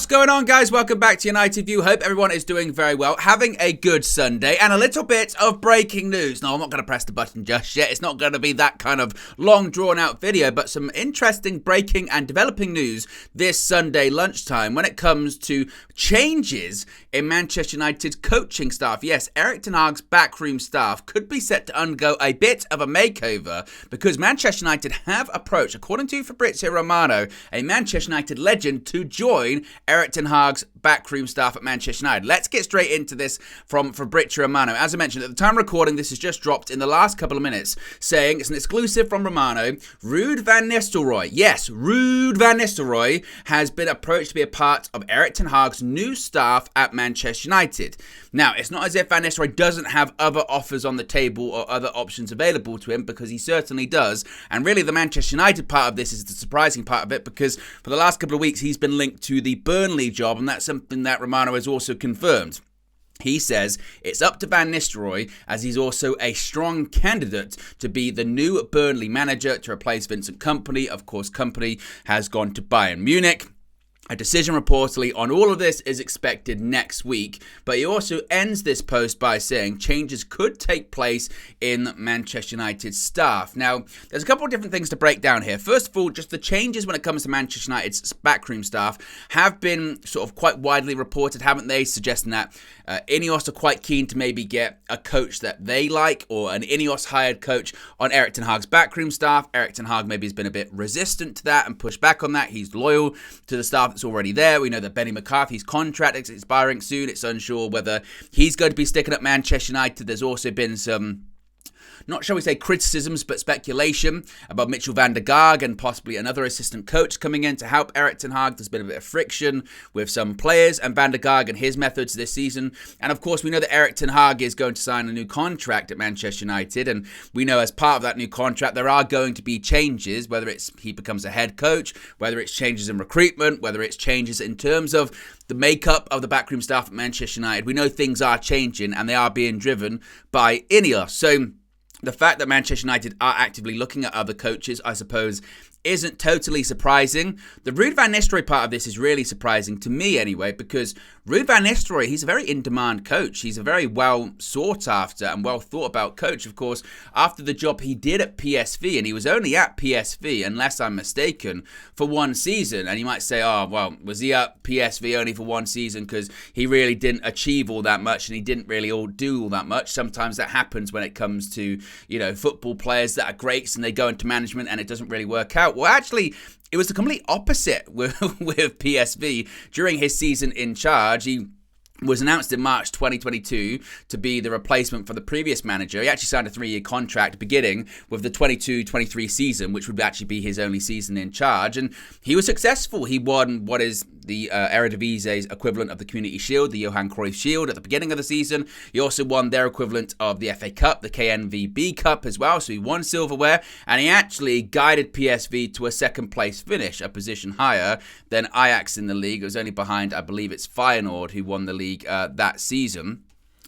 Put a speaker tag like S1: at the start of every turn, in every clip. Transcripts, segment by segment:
S1: What's going on, guys? Welcome back to United View. Hope everyone is doing very well, having a good Sunday, and a little bit of breaking news. No, I'm not going to press the button just yet. It's not going to be that kind of long, drawn-out video, but some interesting breaking and developing news this Sunday lunchtime when it comes to changes in Manchester United's coaching staff. Yes, Erik ten Hag's backroom staff could be set to undergo a bit of a makeover because Manchester United have approached, according to Fabrizio Romano, a Manchester United legend, to join Erik ten Hag's backroom staff at Manchester United. Let's get straight into this from Fabrizio Romano. As I mentioned, at the time of recording, this has just dropped in the last couple of minutes, saying it's an exclusive from Romano. Ruud van Nistelrooy, yes, Ruud van Nistelrooy has been approached to be a part of Erik ten Hag's new staff at Manchester United. Now, it's not as if Van Nistelrooy doesn't have other offers on the table or other options available to him, because he certainly does. And really, the Manchester United part of this is the surprising part of it, because for the last couple of weeks, he's been linked to the Burnley job, and that's something that Romano has also confirmed. He says it's up to Van Nistelrooy, as he's also a strong candidate to be the new Burnley manager to replace Vincent Kompany. Of course, Kompany has gone to Bayern Munich. A decision reportedly on all of this is expected next week, but he also ends this post by saying changes could take place in Manchester United's staff. Now, there's a couple of different things to break down here. First of all, just the changes when it comes to Manchester United's backroom staff have been sort of quite widely reported, haven't they? Suggesting that Ineos are quite keen to maybe get a coach that they like, or an Ineos hired coach on Erik ten Hag's backroom staff. Erik ten Hag maybe has been a bit resistant to that and pushed back on that. He's loyal to the staff that's already there. We know that Benny McCarthy's contract is expiring soon. It's unsure whether he's going to be sticking at Manchester United. There's also been some, not shall we say criticisms, but speculation about Mitchell van der Gaag and possibly another assistant coach coming in to help Erik ten Hag. There's been a bit of friction with some players and van der Gaag and his methods this season. And of course, we know that Erik ten Hag is going to sign a new contract at Manchester United. And we know as part of that new contract, there are going to be changes, whether it's he becomes a head coach, whether it's changes in recruitment, whether it's changes in terms of the makeup of the backroom staff at Manchester United. We know things are changing and they are being driven by Ineos. So the fact that Manchester United are actively looking at other coaches, I suppose, isn't totally surprising. The Ruud van Nistelrooy part of this is really surprising to me anyway, because Ruud van Nistelrooy, he's a very in-demand coach. He's a very well sought after and well thought about coach. Of course, after the job he did at PSV, and he was only at PSV, unless I'm mistaken, for one season. And you might say, oh, well, was he at PSV only for one season because he really didn't achieve all that much and he didn't really do all that much? Sometimes that happens when it comes to, you know, football players that are greats and they go into management and it doesn't really work out. Well, actually, it was the complete opposite with PSV. During his season in charge, he was announced in March 2022 to be the replacement for the previous manager. He actually signed a 3-year contract beginning with the 22-23 season, which would actually be his only season in charge. And he was successful. He won what is the Eredivisie's equivalent of the Community Shield, the Johan Cruyff Shield, at the beginning of the season. He also won their equivalent of the FA Cup, the KNVB Cup as well. So he won silverware, and he actually guided PSV to a second place finish, a position higher than Ajax in the league. It was only behind, I believe it's Feyenoord, who won the league that season.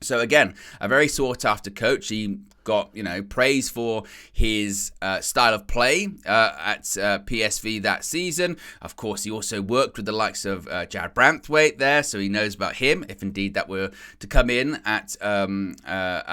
S1: So again, a very sought after coach. He got, you know, praise for his style of play at PSV that season. Of course, he also worked with the likes of Jared Branthwaite there, so he knows about him, if indeed that were to come in at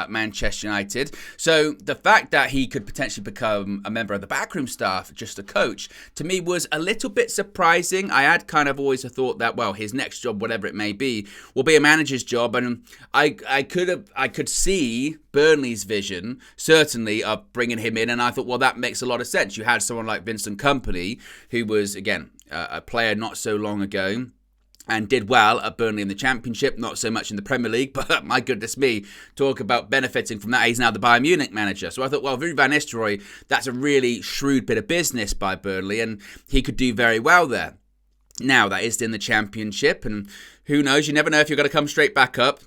S1: Manchester United. So the fact that he could potentially become a member of the backroom staff, just a coach, to me was a little bit surprising. I had kind of always thought that, well, his next job, whatever it may be, will be a manager's job, and I could see Burnley's vision, certainly, of bringing him in, and I thought, well, that makes a lot of sense. You had someone like Vincent Kompany, who was, again, a player not so long ago, and did well at Burnley in the Championship, not so much in the Premier League, but my goodness me, talk about benefiting from that. He's now the Bayern Munich manager. So I thought, well, Ruud van Nistelrooy, that's a really shrewd bit of business by Burnley, and he could do very well there. Now, that is in the Championship, and who knows, you never know if you're going to come straight back up.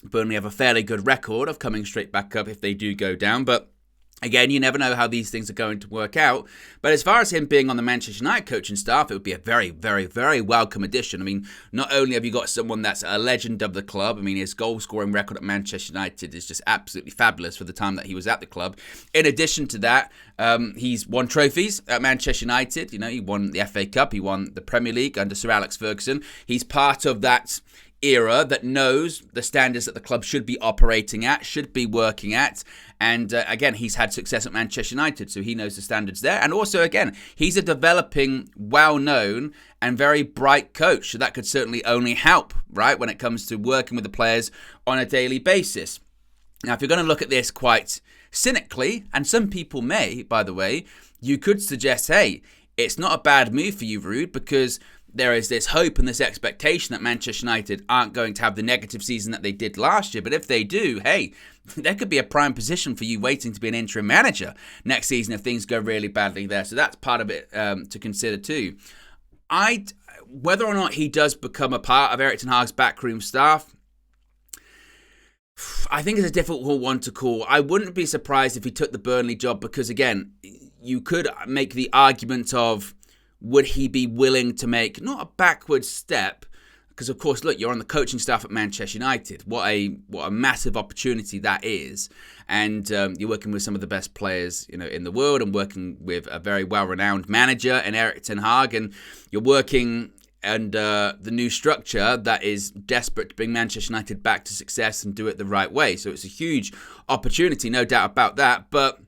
S1: Burnley have a fairly good record of coming straight back up if they do go down, but Again, you never know how these things are going to work out. But as far as him being on the Manchester United coaching staff, it would be a very, very, very welcome addition. I mean, not only have you got someone that's a legend of the club, I mean, his goal-scoring record at Manchester United is just absolutely fabulous for the time that he was at the club. In addition to that, he's won trophies at Manchester United. You know, he won the FA Cup, he won the Premier League under Sir Alex Ferguson. He's part of that era that knows the standards that the club should be operating at, should be working at. And again, he's had success at Manchester United, so he knows the standards there. And also, again, he's a developing, well-known and very bright coach. So that could certainly only help, right, when it comes to working with the players on a daily basis. Now, if you're going to look at this quite cynically, and some people may, by the way, you could suggest, hey, it's not a bad move for you, Ruud, because there is this hope and this expectation that Manchester United aren't going to have the negative season that they did last year. But if they do, hey, there could be a prime position for you waiting to be an interim manager next season if things go really badly there. So that's part of it to consider too. Whether or not he does become a part of Erik ten Hag's backroom staff, I think it's a difficult one to call. I wouldn't be surprised if he took the Burnley job because, again, you could make the argument of, would he be willing to make not a backward step? Because of course, look, you're on the coaching staff at Manchester United. What a massive opportunity that is, and you're working with some of the best players, you know, in the world, and working with a very well-renowned manager in Erik ten Hag, and you're working under the new structure that is desperate to bring Manchester United back to success and do it the right way. So it's a huge opportunity, no doubt about that. But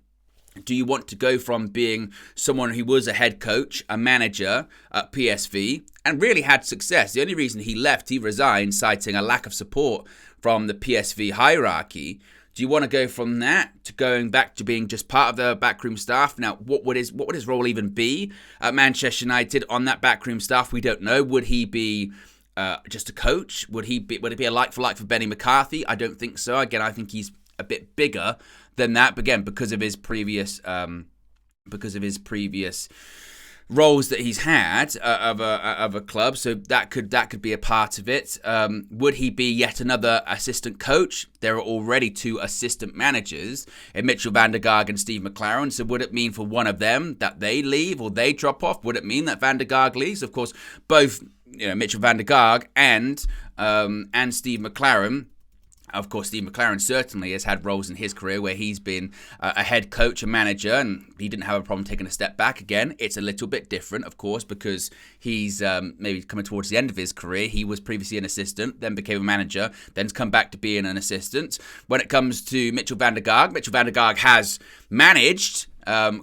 S1: do you want to go from being someone who was a head coach, a manager at PSV, and really had success? The only reason he left, he resigned, citing a lack of support from the PSV hierarchy. Do you want to go from that to going back to being just part of the backroom staff? Now, what would his role even be at Manchester United on that backroom staff? We don't know. Would he be just a coach? Would it be a like for like for Benny McCarthy? I don't think so. Again, I think he's a bit bigger than that, but again, because of his previous roles that he's had of a club, so that could be a part of it. Would he be yet another assistant coach? There are already two assistant managers in Mitchell van der Gaag and Steve McLaren. So would it mean for one of them that they leave or they drop off? Would it mean that van der Gaag leaves? Of course, both Mitchell van der Gaag and Steve McLaren. Of course, Steve McLaren certainly has had roles in his career where he's been a head coach, a manager, and he didn't have a problem taking a step back. Again, it's a little bit different, of course, because he's maybe coming towards the end of his career. He was previously an assistant, then became a manager, then's come back to being an assistant. When it comes to Mitchell van der Gaag has managed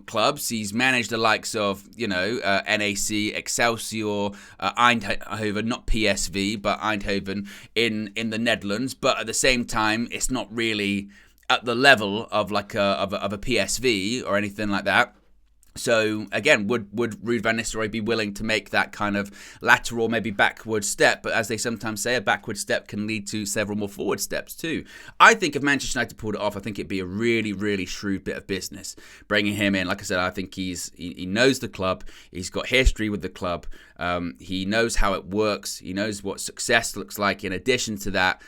S1: clubs. He's managed the likes of, NAC, Excelsior, Eindhoven, not PSV, but Eindhoven in the Netherlands. But at the same time, it's not really at the level of like a PSV or anything like that. So again, would Ruud van Nistelrooy be willing to make that kind of lateral, maybe backward step? But as they sometimes say, a backward step can lead to several more forward steps too. I think if Manchester United pulled it off, I think it'd be a really, really shrewd bit of business bringing him in. Like I said, I think he knows the club. He's got history with the club. He knows how it works. He knows what success looks like. In addition to that,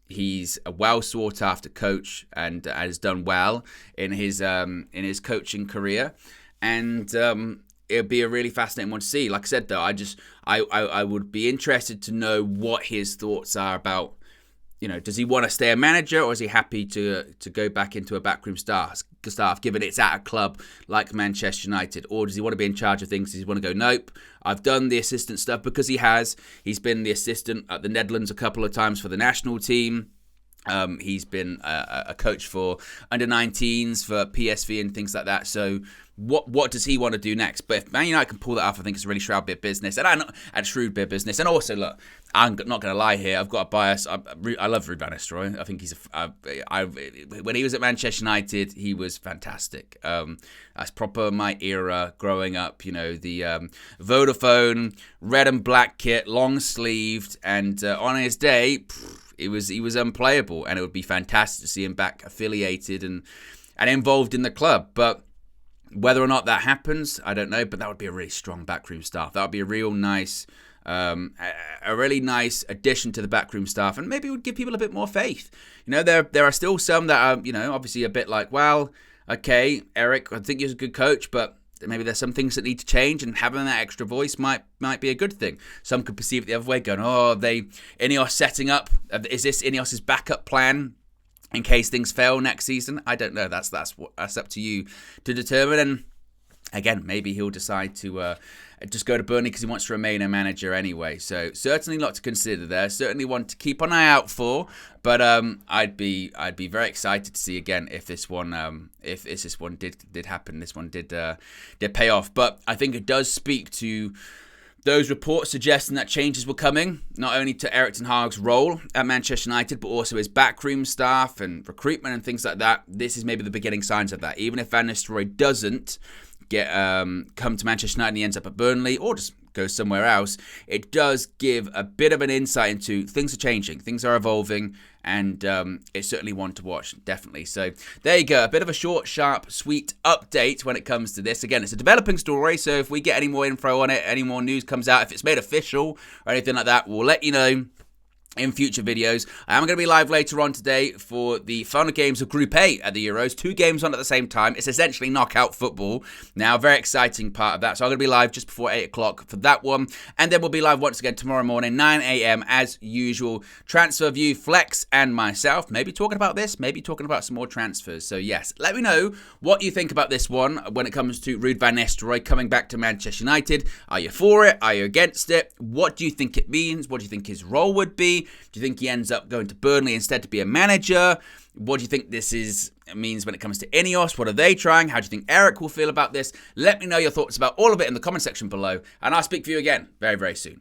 S1: he's a well sought after coach and has done well in his coaching career, and it'll be a really fascinating one to see. Like I said, though, I would be interested to know what his thoughts are about. Does he want to stay a manager, or is he happy to go back into a backroom staff, given it's at a club like Manchester United? Or does he want to be in charge of things? Does he want to go, nope, I've done the assistant stuff? Because he's been the assistant at the Netherlands a couple of times for the national team. He's been a coach for under-19s for PSV and things like that. So what does he want to do next? But if Man United can pull that off, I think it's a really shrewd bit of business. And shrewd bit of business. And also, look, I'm not going to lie here. I've got a bias. I love Ruud van Nistelrooy. I think he's when he was at Manchester United, he was fantastic. That's proper my era growing up. The Vodafone red and black kit, long sleeved, and on his day, he was unplayable, and it would be fantastic to see him back affiliated and involved in the club. But whether or not that happens, I don't know. But that would be a really strong backroom staff. That would be a real nice, a really nice addition to the backroom staff, and maybe it would give people a bit more faith. There are still some that are, obviously a bit like, well, okay, Eric, I think you're a good coach, but maybe there's some things that need to change, and having that extra voice might be a good thing. Some could perceive it the other way, going, oh, Ineos setting up, is this Ineos's backup plan in case things fail next season? I don't know. That's up to you to determine. And again, maybe he'll decide to just go to Burnley because he wants to remain a manager anyway. So certainly a lot to consider there. Certainly one to keep an eye out for. But I'd be very excited to see again if this one did happen. This one did pay off. But I think it does speak to those reports suggesting that changes were coming, not only to Erik ten Hag's role at Manchester United, but also his backroom staff and recruitment and things like that. This is maybe the beginning signs of that. Even if Van Nistelrooy doesn't come to Manchester United and he ends up at Burnley or just goes somewhere else, it does give a bit of an insight into things are changing, things are evolving, and it's certainly one to watch, definitely. So there you go, a bit of a short, sharp, sweet update when it comes to this. Again, it's a developing story, so if we get any more info on it, any more news comes out, if it's made official or anything like that, we'll let you know in future videos. I am going to be live later on today for the final games of Group A at the Euros. 2 games on at the same time. It's essentially knockout football. Now, very exciting part of that. So I'm going to be live just before 8 o'clock for that one. And then we'll be live once again tomorrow morning, 9 a.m. as usual. Transfer View, Flex, and myself. Maybe talking about this, maybe talking about some more transfers. So yes, let me know what you think about this one when it comes to Ruud van Nistelrooy coming back to Manchester United. Are you for it? Are you against it? What do you think it means? What do you think his role would be? Do you think he ends up going to Burnley instead to be a manager? What do you think this means when it comes to Ineos? What are they trying? How do you think Eric will feel about this? Let me know your thoughts about all of it in the comment section below, and I'll speak to you again very, very soon.